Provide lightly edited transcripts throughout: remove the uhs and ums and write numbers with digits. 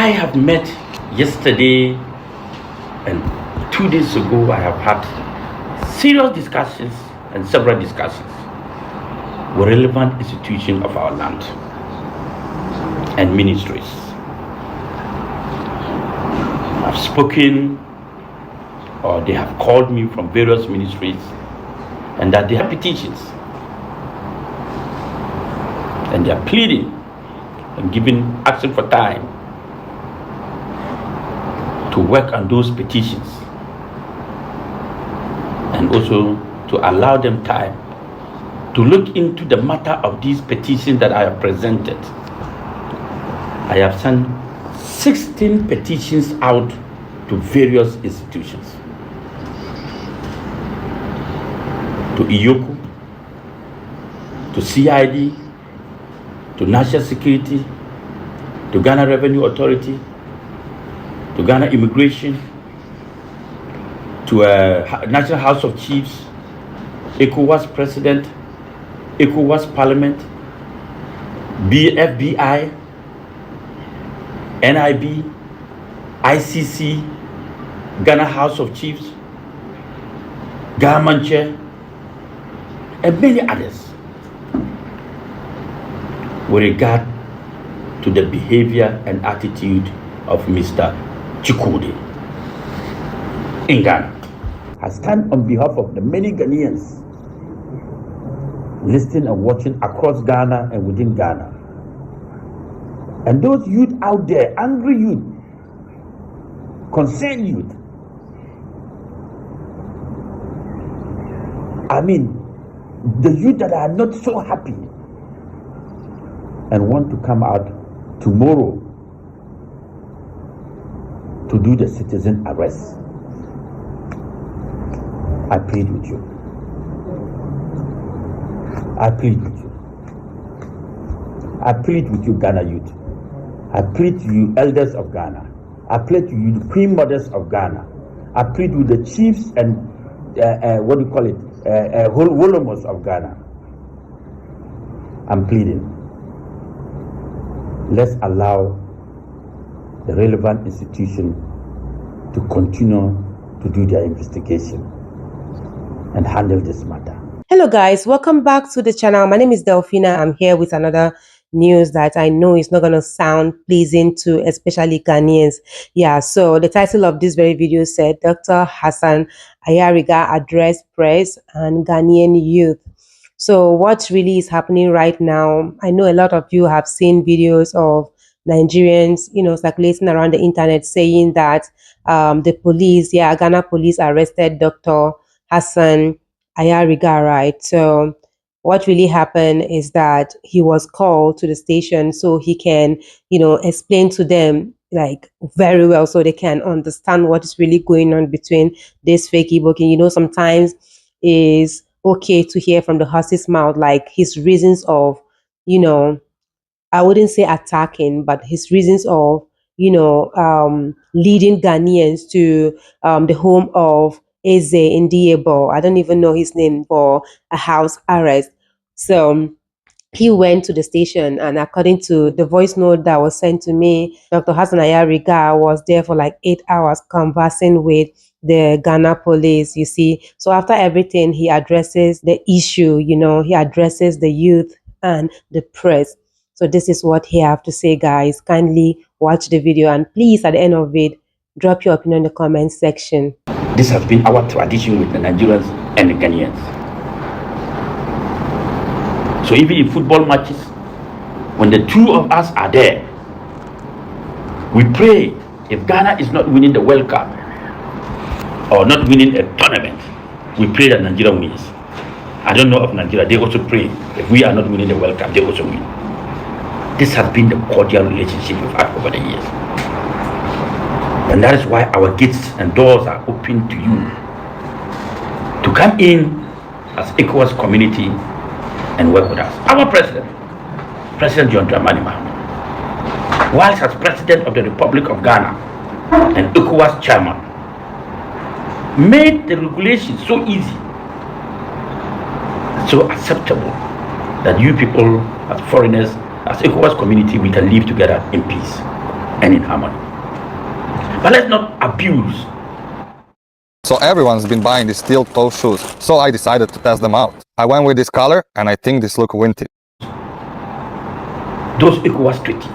I have met yesterday and 2 days ago. I have had serious discussions and several discussions with relevant institutions of our land and ministries. I've spoken, or they have called me from various ministries, and that they have petitions and they are pleading and asking for time to work on those petitions, and also to allow them time to look into the matter of these petitions that I have presented. I have sent 16 petitions out to various institutions, to IYOKU, to CID, to National Security, to Ghana Revenue Authority, to Ghana Immigration, to National House of Chiefs, ECOWAS President, ECOWAS Parliament, FBI, NIB, ICC, Ghana House of Chiefs, Government Chair, and many others, with regard to the behavior and attitude of Mr. Chikude in Ghana. I stand on behalf of the many Ghanaians listening and watching across Ghana and within Ghana, and those youth out there, angry youth, concerned youth. I mean, the youth that are not so happy and want to come out tomorrow to do the citizen arrest. I plead with you. I plead with you. I plead with you, Ghana youth. I plead to you, elders of Ghana. I plead to you, the queen mothers of Ghana. I plead with the chiefs and Wolomos of Ghana. I'm pleading. Let's allow the relevant institution to continue to do their investigation and handle this matter. Hello guys, welcome back to the channel. My name is Delphina. I'm here with another news that I know is not going to sound pleasing to especially Ghanaians. Yeah, so the title of this very video said Dr. Hassan Ayariga addressed press and Ghanaian youth. So what really is happening right now, I know a lot of you have seen videos of Nigerians, circulating around the internet saying that the police, Ghana police arrested Dr. Hassan Ayariga, right? So what really happened is that he was called to the station so he can, explain to them like very well so they can understand what is really going on between this fake Igbo king. Sometimes is okay to hear from the horse's mouth, like his reasons of, I wouldn't say attacking, but his reasons of, leading Ghanaians to the home of Eze in Diebo. I don't even know his name, for a house arrest. So he went to the station, and according to the voice note that was sent to me, Dr. Hassan Ayariga was there for like 8 hours conversing with the Ghana police, you see. So after everything, he addresses the issue, he addresses the youth and the press. So this is what he have to say, guys. Kindly watch the video, and please, at the end of it, drop your opinion in the comment section. This has been our tradition with the Nigerians and the Ghanaians. So even in football matches, when the two of us are there, we pray. If Ghana is not winning the World Cup or not winning a tournament, we pray that Nigeria wins. I don't know of Nigeria, they also pray. If we are not winning the World Cup, they also win. This has been the cordial relationship we've had over the years. And that is why our gates and doors are open to you to come in as ECOWAS community and work with us. Our president, President John Dramani Mahama, whilst as president of the Republic of Ghana and ECOWAS chairman, made the regulations so easy, so acceptable, that you people as foreigners, as ECOWAS community, we can live together in peace. and in harmony. But let's not abuse. So everyone's been buying these steel-toe shoes, so I decided to test them out. I went with this color, and I think this look vintage. Those ECOWAS treaty,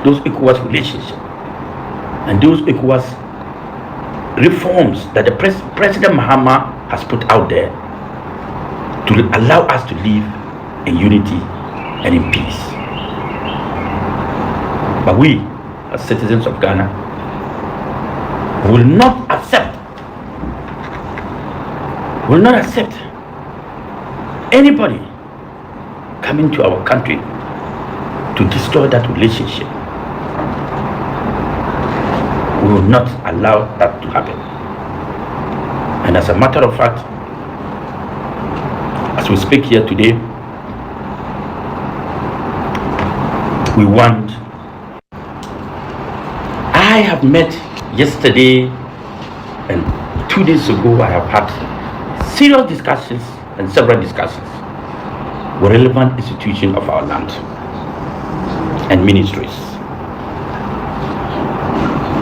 those ECOWAS relationship, and those ECOWAS reforms that the President Mahama has put out there to allow us to live in unity and in peace. But we, as citizens of Ghana, will not accept anybody coming to our country to destroy that relationship. We will not allow that to happen. And as a matter of fact, as we speak here today, we want, I have met yesterday and 2 days ago, I have had serious discussions and several discussions with relevant institutions of our land and ministries.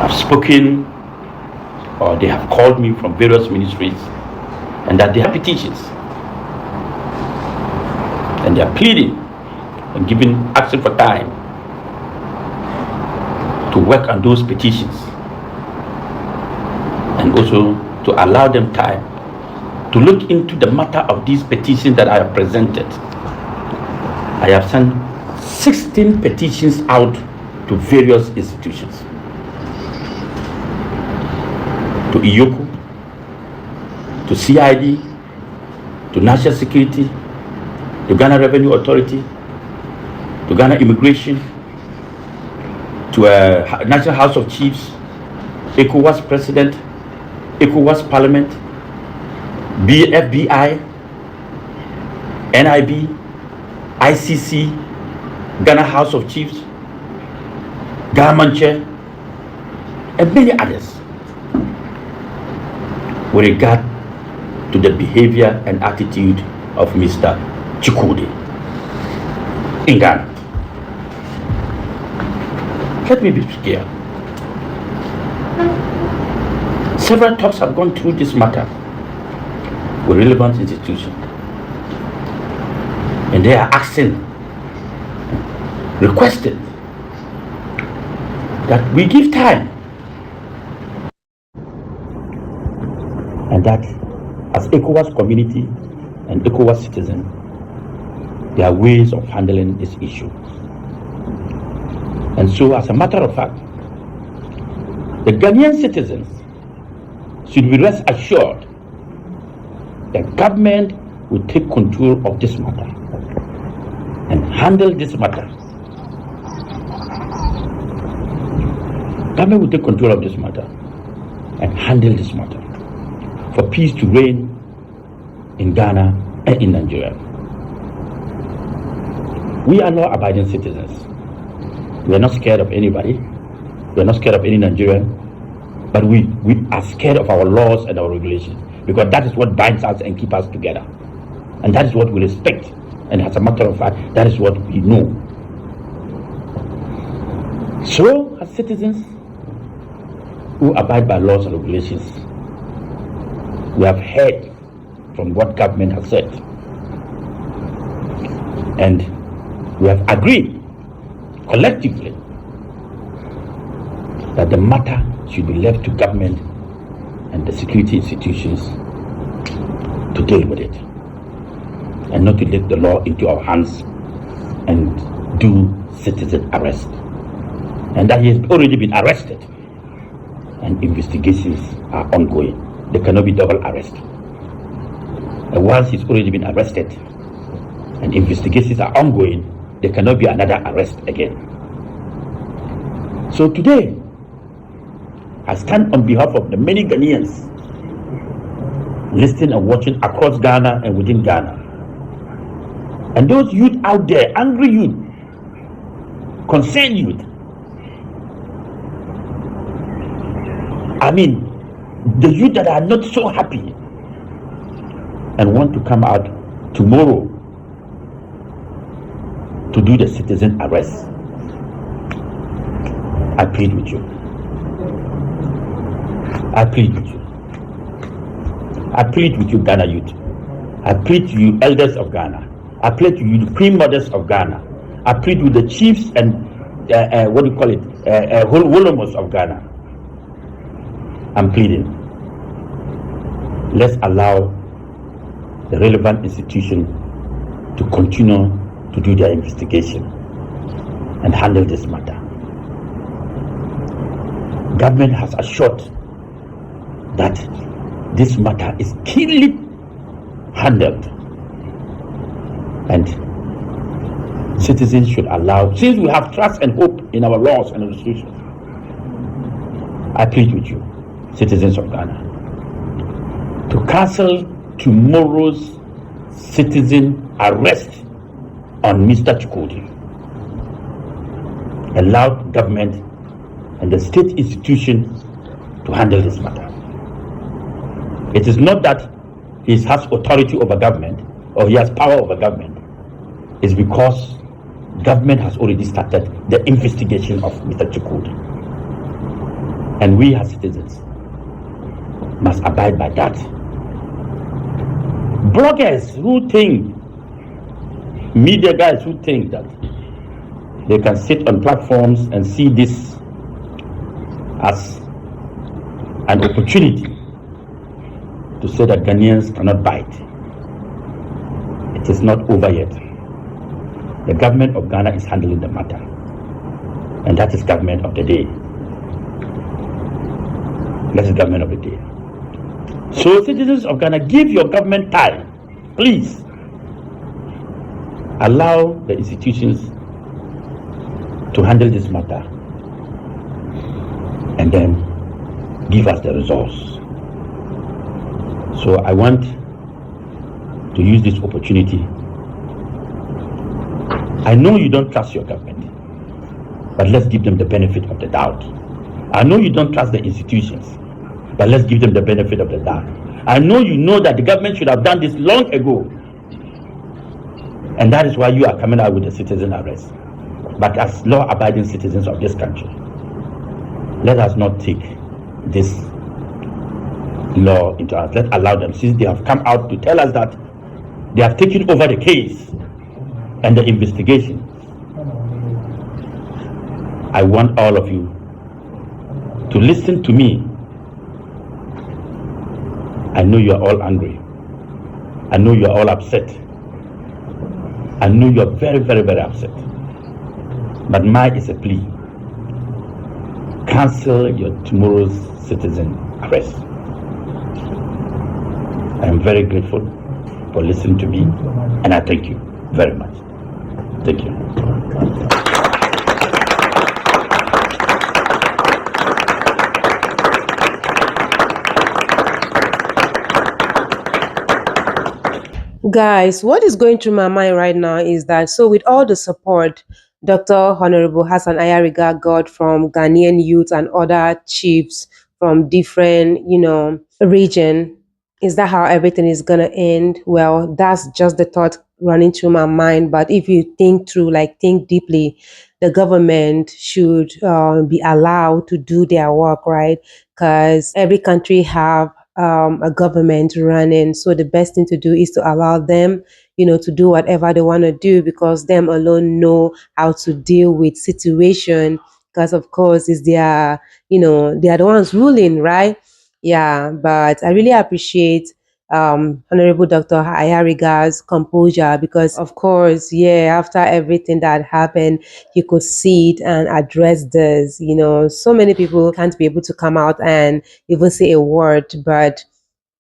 I've spoken, or they have called me from various ministries, and that they have petitions, and they are pleading and asking for time to work on those petitions, and also to allow them time to look into the matter of these petitions that I have presented. I have sent 16 petitions out to various institutions, to IYOKU, to CID, to National Security, to Ghana Revenue Authority, to Ghana Immigration, to National House of Chiefs, ECOWAS President, ECOWAS Parliament, FBI, NIB, ICC, Ghana House of Chiefs, Government Chair, and many others, with regard to the behavior and attitude of Mr. Chikude in Ghana. Let me be clear. Several talks have gone through this matter with relevant institutions, and they are requesting that we give time, and that as ECOWAS community and ECOWAS citizens, there are ways of handling this issue. And so, as a matter of fact, the Ghanaian citizens should be rest assured that government will take control of this matter and handle this matter. Government will take control of this matter and handle this matter for peace to reign in Ghana and in Nigeria. We are law-abiding citizens. We are not scared of anybody. We are not scared of any Nigerian. But we are scared of our laws and our regulations, because that is what binds us and keeps us together. And that is what we respect. And as a matter of fact, that is what we know. So, as citizens who abide by laws and regulations, we have heard from what government has said. And we have agreed collectively that the matter should be left to government and the security institutions to deal with it, and not to let the law into our hands and do citizen arrest. And that he has already been arrested, and investigations are ongoing. There cannot be double arrest. And once he's already been arrested and investigations are ongoing, there cannot be another arrest again. So today, I stand on behalf of the many Ghanaians listening and watching across Ghana and within Ghana, and those youth out there, angry youth, concerned youth. I mean, the youth that are not so happy and want to come out tomorrow to do the citizen arrest. I plead with you. I plead with you. I plead with you, Ghana youth. I plead to you, elders of Ghana. I plead to you, the queen mothers of Ghana. I plead with the chiefs and what do you call it, Wolomos of Ghana. I'm pleading. Let's allow the relevant institution to continue to do their investigation and handle this matter. Government has assured that this matter is keenly handled, and citizens should allow, since we have trust and hope in our laws and institutions, I plead with you, citizens of Ghana, to cancel tomorrow's citizen arrest on Mr. Chukwudi. Allow government and the state institution to handle this matter. It is not that he has authority over government or he has power over government. It's because government has already started the investigation of Mr. Chukwudi. And we as citizens must abide by that. Bloggers who think, media guys who think that they can sit on platforms and see this as an opportunity to say that Ghanaians cannot bite. It is not over yet. The government of Ghana is handling the matter, and that is government of the day. That is government of the day. So citizens of Ghana, give your government time. Please allow the institutions to handle this matter and then give us the results. So I want to use this opportunity. I know you don't trust your government, but let's give them the benefit of the doubt. I know you don't trust the institutions, but let's give them the benefit of the doubt. I know you know that the government should have done this long ago, and that is why you are coming out with the citizen arrest. But as law-abiding citizens of this country, let us not take this law into us. Let's allow them, since they have come out to tell us that they have taken over the case and the investigation. I want all of you to listen to me. I know you are all angry. I know you are all upset. I know you are very, very, very upset. But mine is a plea. Cancel your tomorrow's citizen arrest. I am very grateful for listening to me, and I thank you very much. Thank you. Guys, what is going through my mind right now is that, so with all the support Dr. Honorable Hassan Ayariga got from Ghanaian youth and other chiefs from different, region, is that how everything is gonna end? Well, that's just the thought running through my mind. But if you think through, think deeply, the government should be allowed to do their work, right? Because every country have a government running, so the best thing to do is to allow them to do whatever they want to do, because them alone know how to deal with situation, because of course it's their they are the ones ruling, right? Yeah, but I really appreciate Honorable Dr. Ayariga's composure, because of course, yeah, after everything that happened, he could sit and address this. So many people can't be able to come out and even say a word, but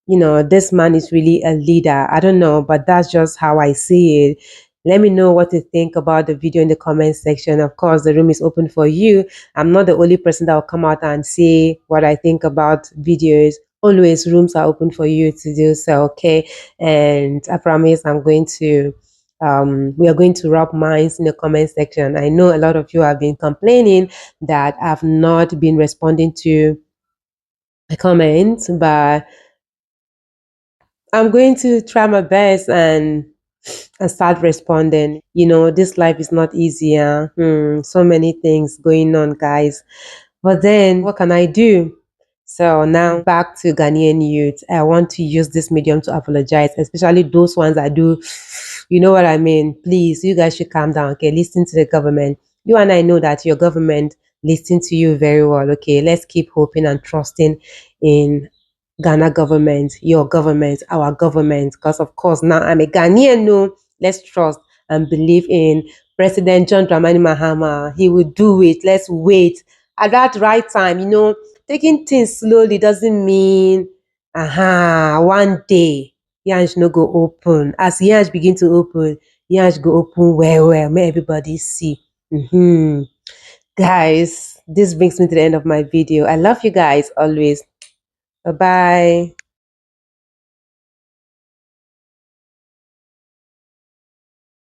this man is really a leader. I don't know, but that's just how I see it. Let me know what you think about the video in the comment section. Of course, the room is open for you. I'm not the only person that will come out and say what I think about videos. Always, rooms are open for you to do so, okay? And I promise I'm going to we are going to rub minds in the comment section. I know a lot of you have been complaining that I've not been responding to the comments, but I'm going to try my best and and start responding. You know, this life is not easier. So many things going on, guys. But then, what can I do? So now back to Ghanaian youth. I want to use this medium to apologize, especially those ones that do, you know what I mean? Please, you guys should calm down, okay? Listen to the government. You and I know that your government listen to you very well, okay? Let's keep hoping and trusting in Ghana government, your government, our government. Because of course now I'm a Ghanaian, no. Let's trust and believe in President John Dramani Mahama. He will do it. Let's wait at that right time. You know, taking things slowly doesn't mean one day yansh no go open. As yansh begin to open, yansh go open well. May everybody see. Guys, this brings me to the end of my video. I love you guys always. Bye bye.